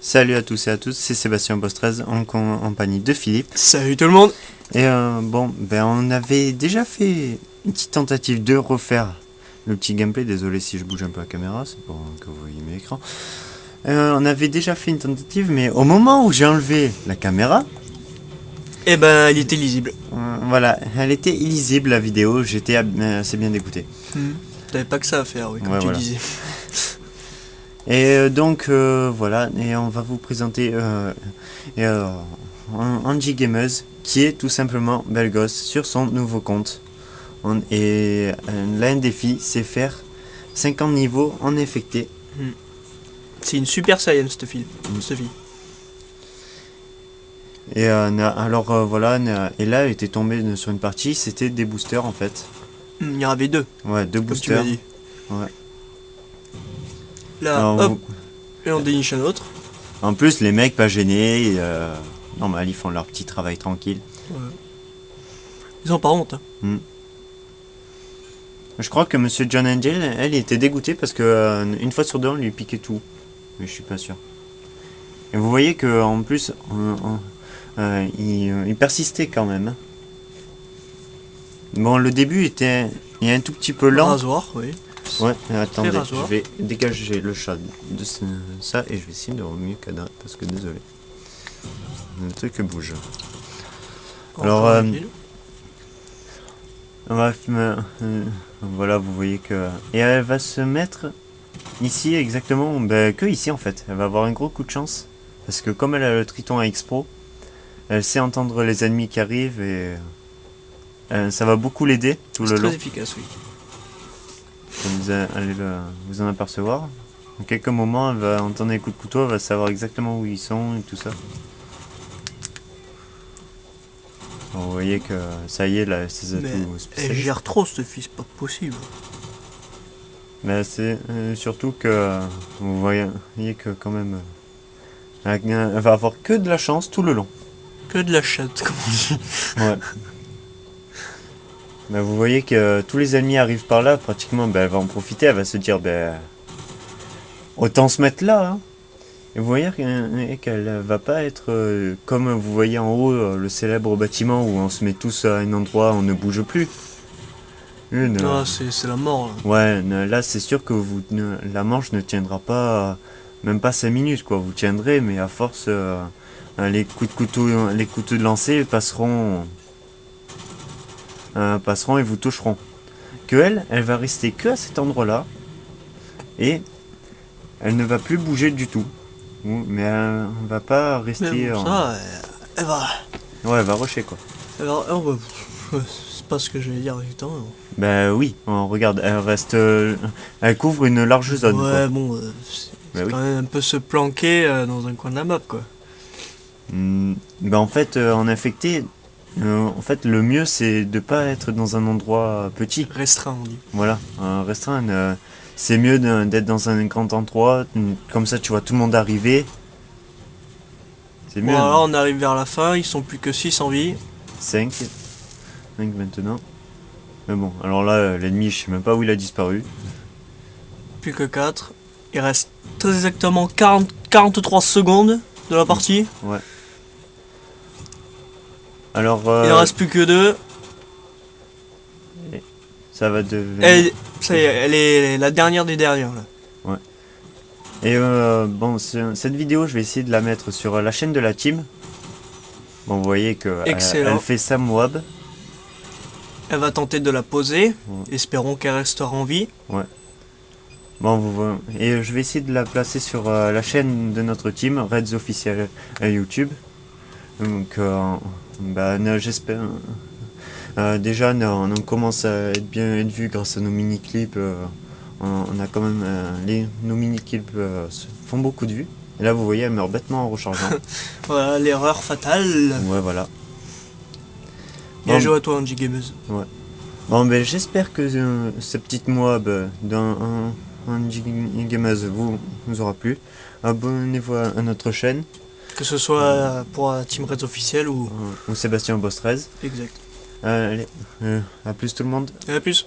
Salut à tous et à toutes, c'est Sébastien Bostrez en compagnie de Philippe. Salut tout le monde. Et on avait déjà fait une petite tentative de refaire le petit gameplay. Désolé si je bouge un peu la caméra, c'est pour que vous voyez mes écrans. On avait déjà fait une tentative, mais au moment où j'ai enlevé la caméra, Eh ben, il était lisible. voilà, elle était illisible la vidéo, j'étais assez bien dégoûté. T'avais pas que ça à faire, oui, comme Ouais, tu voilà. disais. Et donc voilà, et on va vous présenter Angie Gamers, qui est tout simplement Belgos sur son nouveau compte. L'un des défis, c'est faire 50 niveaux en effecté. C'est une super science, cette fille. Et voilà, et là, elle était tombée sur une partie, c'était des boosters en fait. Il y en avait deux, Ouais, deux comme tu boosters. m'as dit. Ouais. Là, Alors, hop, et on déniche un autre. En plus, les mecs pas gênés, normal, ils font leur petit travail tranquille. Ouais. Ils ont pas honte. Hein. Je crois que Monsieur John Angel, elle, il était dégoûtée parce que une fois sur deux, on lui piquait tout. Mais je suis pas sûr. Et vous voyez que en plus, il persistait quand même. Bon, le début était un tout petit peu lent. Rasoir, oui. Ouais, attendez, je rasoir. vais dégager le chat de ça et je vais essayer de remuer cadavre parce que désolé. Le truc bouge. Alors, voilà, vous voyez que... Et elle va se mettre ici exactement, que ici en fait. Elle va avoir un gros coup de chance. Parce que comme elle a le Triton à X-Pro, elle sait entendre les ennemis qui arrivent et ça va beaucoup l'aider tout le long. C'est très efficace, oui. Comme vous allez vous en apercevoir. En quelques moments, elle va entendre les coups de couteau, elle va savoir exactement où ils sont et tout ça. Bon, vous voyez que ça y est, là, ses atouts spécialistes. Elle gère trop, cette fille, c'est pas possible. Mais c'est surtout que vous voyez que quand même, elle va avoir que de la chance tout le long. Que de la chatte, comme on dit. Ouais. Mais vous voyez que tous les ennemis arrivent par là, pratiquement, elle va en profiter, elle va se dire, autant se mettre là. Hein. Et vous voyez qu'elle va pas être comme vous voyez en haut le célèbre bâtiment où on se met tous à un endroit, on ne bouge plus. Non, c'est la mort. Là, là c'est sûr que la manche ne tiendra pas, même pas 5 minutes quoi. Vous tiendrez, mais à force, les coups de lancer passeront et vous toucheront. Que elle va rester que à cet endroit-là et elle ne va plus bouger du tout. Mais elle va pas rester. Mais bon, ça, elle va. Ouais, elle va rusher quoi. Alors, c'est pas ce que j'allais dire exactement. Bah oui, regarde, elle reste. Elle couvre une large zone. Ouais, quoi. bon, c'est quand même un peu se planquer dans un coin de la map quoi. En fait, en infecté, en fait, le mieux c'est de pas être dans un endroit petit. Restreint, on dit. Voilà, restreint. C'est mieux d'être dans un grand endroit, comme ça tu vois tout le monde arriver. C'est mieux. Bon, alors on arrive vers la fin, ils sont plus que 6 en vie. 5 maintenant. Mais bon, alors là, l'ennemi, je sais même pas où il a disparu. Plus que 4. Il reste très exactement 43 secondes de la partie. Ouais. Alors. Il en reste plus que 2. Ça va devenir. Ça y est, elle est la dernière des dernières là. Ouais. Et bon, cette vidéo, je vais essayer de la mettre sur la chaîne de la team. Bon, vous voyez que elle fait Sam Wab. Elle va tenter de la poser. Ouais. Espérons qu'elle restera en vie. Ouais. Bon, et je vais essayer de la placer sur la chaîne de notre team, Reds Official YouTube. Donc, j'espère. Déjà, on commence à être bien vu grâce à nos mini-clips. On a quand même. Nos mini-clips font beaucoup de vues. Et là, vous voyez, elle meurt bêtement en rechargeant. Voilà, l'erreur fatale. Ouais, voilà. Bien joué à toi, Angie Gamers. Ouais. Bon, j'espère que cette petite moab d'un Angie Gamers vous aura plu. Abonnez-vous à notre chaîne. Que ce soit pour Team Reds officiel ou Sébastien Bostrez. Exact. Allez, à plus tout le monde. Et à plus.